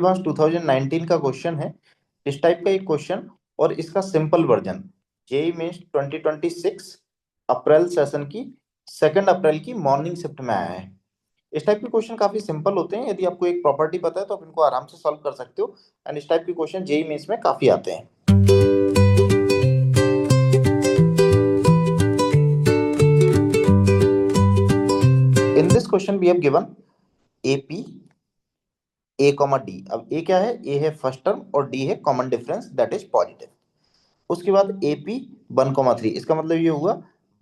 Advance 2019 का question है, इस टाइप का एक क्वेश्चन, और इसका सिंपल वर्जन जेई मेंस 2026 अप्रैल सेशन की 2 अप्रैल की मॉर्निंग शिफ्ट में आया है। इस टाइप के क्वेश्चन काफी सिंपल होते हैं, यदि आपको एक प्रॉपर्टी पता है तो आप इनको आराम से सॉल्व कर सकते हो, एंड इस टाइप के क्वेश्चन जेई मेंस में काफी आते हैं। In this question we have given AP A comma D. अब ए क्या है? ए है फर्स्ट टर्म और डी है common difference that is positive. उसके बाद एपी 1,3, इसका मतलब ये हुआ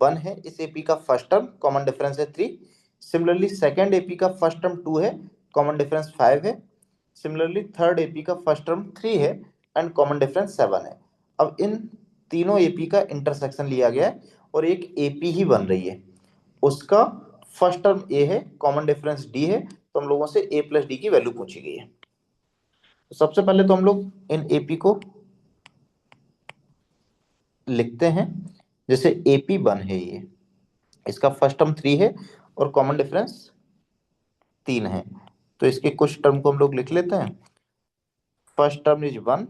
1 है इस एपी का फर्स्ट टर्म, कॉमन डिफरेंस है 3। सिमिलरली सेकंड एपी का फर्स्ट टर्म 2 है, कॉमन डिफरेंस 5 है। सिमिलरली थर्ड एपी का फर्स्ट टर्म 3 है एंड कॉमन डिफरेंस 7 है। अब इन तीनों एपी का इंटरसेक्शन लिया गया है और एक एपी ही बन रही है, उसका फर्स्ट टर्म ए है, कॉमन डिफरेंस डी है, तो हम लोगों से ए प्लस डी की वैल्यू पूछी गई है। तो सबसे पहले तो हम लोग इन एपी को लिखते हैं, जैसे एपी 1 है, ये इसका फर्स्ट टर्म 3 है और कॉमन डिफरेंस 3 है, तो इसके कुछ टर्म को हम लोग लिख लेते हैं। First term is 1,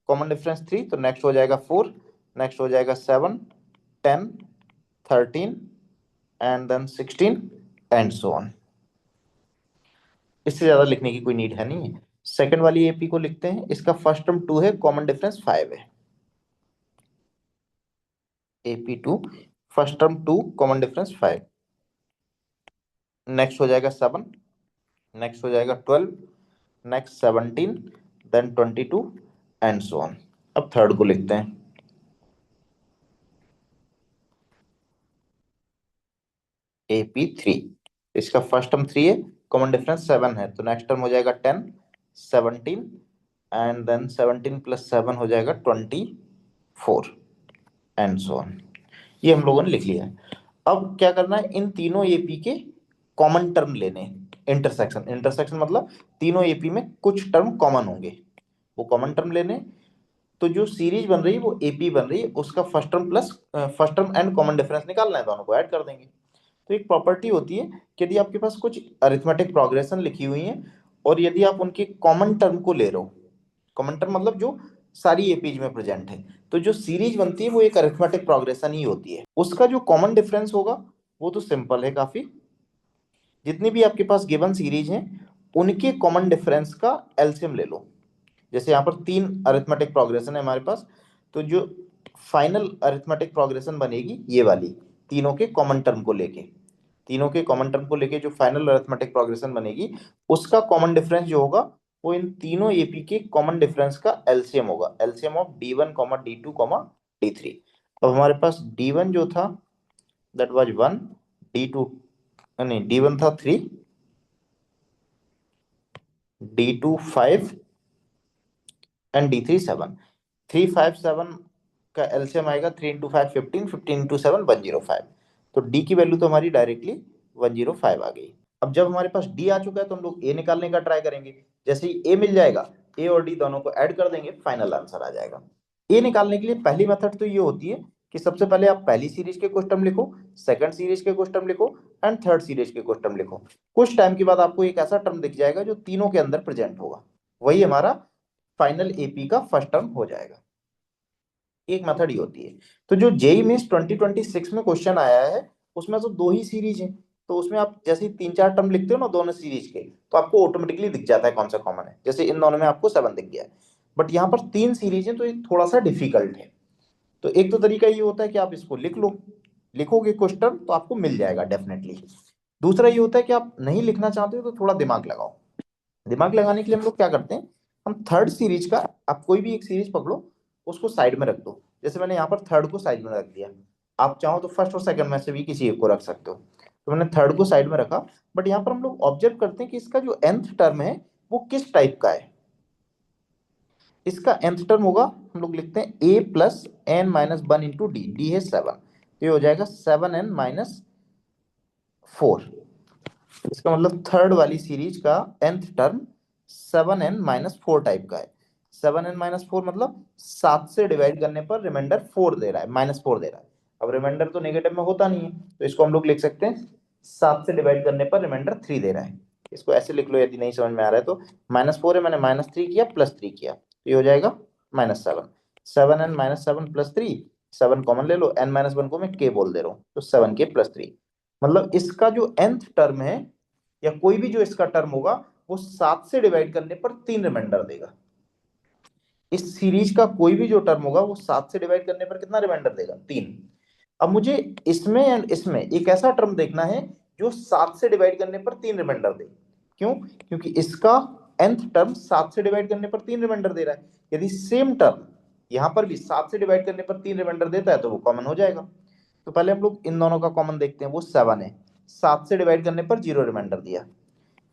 common difference 3, तो नेक्स्ट हो जाएगा 4, नेक्स्ट हो जाएगा 7, 10, 13 and then 16 and so on. इससे ज्यादा लिखने की कोई नीड है नहीं है। सेकंड वाली एपी को लिखते हैं, इसका फर्स्ट टर्म 2 है, कॉमन डिफरेंस 5 है। AP2 first term 2, common difference 5, next हो जाएगा 7, नेक्स्ट हो जाएगा 12, next 17, then 22 and so on. अब थर्ड को लिखते हैं, AP3, इसका फर्स्ट टर्म 3 है, कॉमन डिफरेंस 7 है, तो नेक्स्ट टर्म हो जाएगा 10, 17 एंड देन 17 प्लस 7 हो जाएगा 24 एंड सो ऑन। ये हम लोगों ने लिख लिया है। अब क्या करना है, इन तीनों एपी के कॉमन टर्म लेने, इंटरसेक्शन, इंटरसेक्शन मतलब तीनों एपी में कुछ टर्म कॉमन होंगे, वो कॉमन टर्म लेने। तो जो सीरीज बन रही है वो एपी बन रही है, उसका first term plus first term and common difference निकालना है, दोनों को ऐड कर देंगे। तो एक प्रॉपर्टी होती है कि यदि आपके पास कुछ अरिथमेटिक प्रोग्रेशन लिखी हुई है और यदि आप उनके कॉमन टर्म को ले रहे हो, कॉमन टर्म मतलब जो सारी एपीज में प्रेजेंट है, तो जो सीरीज बनती है वो एक अरिथमेटिक प्रोग्रेशन ही होती है। उसका जो कॉमन डिफरेंस होगा वो तो सिंपल है काफी, जितनी भी आपके पास गिवन सीरीज हैं उनके कॉमन डिफरेंस का एलसीएम ले लो। जैसे यहाँ पर 3 अरिथमेटिक प्रोग्रेशन है हमारे पास, तो जो फाइनल अरिथमेटिक प्रोग्रेशन बनेगी ये वाली, तीनों के कॉमन टर्म को लेके, तीनों के कॉमन टर्म को लेके जो फाइनल अरिथमेटिक प्रोग्रेशन बनेगी उसका कॉमन डिफरेंस जो होगा वो इन तीनों एपी के कॉमन डिफरेंस का एलसीएम होगा, LCM of D1 D2 D3। अब हमारे पास D1 जो था दैट वाज 1, D2 नहीं, D1 था 3, D2 5 एंड D3 7। 3 5 7 का एलसीएम आएगा 3 इंटू 5 15, 15 इंटू 7 105। तो डी की वैल्यू तो हमारी डायरेक्टली 105 आ गई। अब जब हमारे पास डी आ चुका है तो हम लोग ए निकालने का ट्राई करेंगे। जैसे ही ए मिल जाएगा, ए और डी दोनों को ऐड कर देंगे, फाइनल आंसर आ जाएगा। ए निकालने के लिए पहली मेथड तो ये होती है कि सबसे पहले आप पहली सीरीज के कुछ टर्म लिखो, सेकंड सीरीज के कुछ टर्म लिखो एंड थर्ड सीरीज के कुछ टर्म लिखो। कुछ टाइम के बाद आपको एक ऐसा टर्म दिख जाएगा जो तीनों के अंदर प्रेजेंट होगा, वही हमारा फाइनल एपी का फर्स्ट टर्म हो जाएगा। एक मेथड ही होती है। तो जो जेई मेंस 2026 में क्वेश्चन आया है उसमें तो 2 ही सीरीज हैं, तो उसमें आप जैसे ही 3-4 टर्म लिखते हो ना दोनों सीरीज के, तो आपको ऑटोमेटिकली दिख जाता है कौन सा कॉमन है। जैसे इन दोनों में आपको 7 दिख गया है, बट यहाँ पर 3 सीरीज है तो ये थोड़ा सा डिफिकल्ट है। तो एक तो तरीका ये होता है कि आप इसको लिख लो, लिखोगे कुछ टर्म तो आपको मिल जाएगा डेफिनेटली। दूसरा ये होता है कि आप नहीं लिखना चाहते हो तो थोड़ा दिमाग लगाओ। दिमाग लगाने के लिए हम लोग क्या करते हैं, हम थर्ड सीरीज का, आप कोई भी एक सीरीज पकड़ो, उसको साइड में रख दो। जैसे मैंने यहाँ पर थर्ड को साइड में रख दिया, आप चाहो तो फर्स्ट और सेकंड में से भी किसी एक को रख सकते हो। तो मैंने थर्ड को साइड में रखा, बट यहाँ पर हम लोग ऑब्जर्व करते हैं कि इसका जो nth टर्म है वो किस टाइप का है। इसका nth टर्म होगा, हम लोग लिखते हैं a plus n minus 1 into d, d है 7, तो ये हो जाएगा 7n माइनस 4। इसका मतलब थर्ड वाली सीरीज का nth टर्म 7n-4 टाइप का है। 7n-4 मतलब 7 से डिवाइड करने पर रिमाइंडर 4 दे रहा है, -4 दे रहा है। अब रिमाइंडर तो नेगेटिव में होता नहीं है, तो इसको हम लोग लिख सकते हैं 7 से डिवाइड करने पर रिमाइंडर 3 दे रहा है। इसको ऐसे लिख लो यदि नहीं समझ में आ रहा है तो। -4 है, मैंने -3 किया +3 किया, तो ये हो जाएगा -7। 7n -7 +3, 7 कॉमन ले लो, n-1 को मैं k बोल दे रहा हूँ, तो 7k +3। मतलब इसका जो nth टर्म है या कोई भी जो इसका टर्म होगा वो 7 से डिवाइड करने पर 3 रिमाइंडर देगा। इस सीरीज का कोई भी जो टर्म होगा वो 7 से डिवाइड करने पर कितना रिमाइंडर देगा, 3। अब मुझे इसमें एंड इसमें एक ऐसा टर्म देखना है जो 7 से डिवाइड करने पर 3 रिमाइंडर दे। क्यों? क्योंकि इसका nth टर्म 7 से डिवाइड करने पर 3 रिमाइंडर दे रहा है। यदि सेम टर्म यहां पर भी 7 से डिवाइड करने पर 3 रिमाइंडर देता है तो वो कॉमन हो जाएगा। तो पहले हम लोग इन दोनों का कॉमन देखते हैं, वो 7 है, 7 से डिवाइड करने पर 0 रिमाइंडर दिया।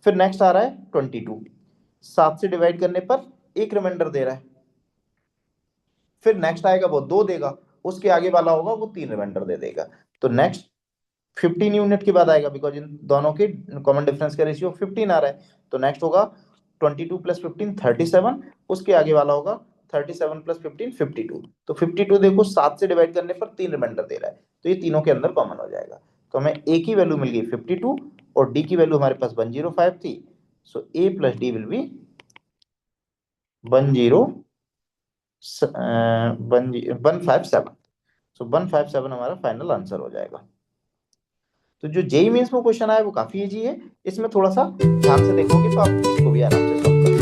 फिर नेक्स्ट आ रहा है 22, 7 से डिवाइड करने पर 1 रिमाइंडर दे रहा है। फिर नेक्स्ट आएगा वो 2 देगा, उसके आगे वाला होगा वो 3 रिमाइंडर दे देगा। तो नेक्स्ट 15 यूनिट के बाद आएगा, बिकॉज इन दोनों के कॉमन डिफरेंस का रेशियो 15 आ रहा है। तो नेक्स्ट होगा 22 + 15 37, उसके आगे वाला होगा 37 + 15 52। तो 52 देखो 7 से डिवाइड करने पर 3 रिमाइंडर दे रहा है, तो ये तीनों के अंदर कॉमन हो जाएगा। तो हमें ए की वैल्यू मिल गई 52 और डी की वैल्यू हमारे पास 105 थी। सो ए प्लस डी विल बी 157। सो 157 हमारा फाइनल आंसर हो जाएगा। तो जो जेई मेंस में क्वेश्चन आया वो काफी इजी है, इसमें थोड़ा सा ध्यान से देखोगे तो आप इसको भी आराम से सॉल्व कर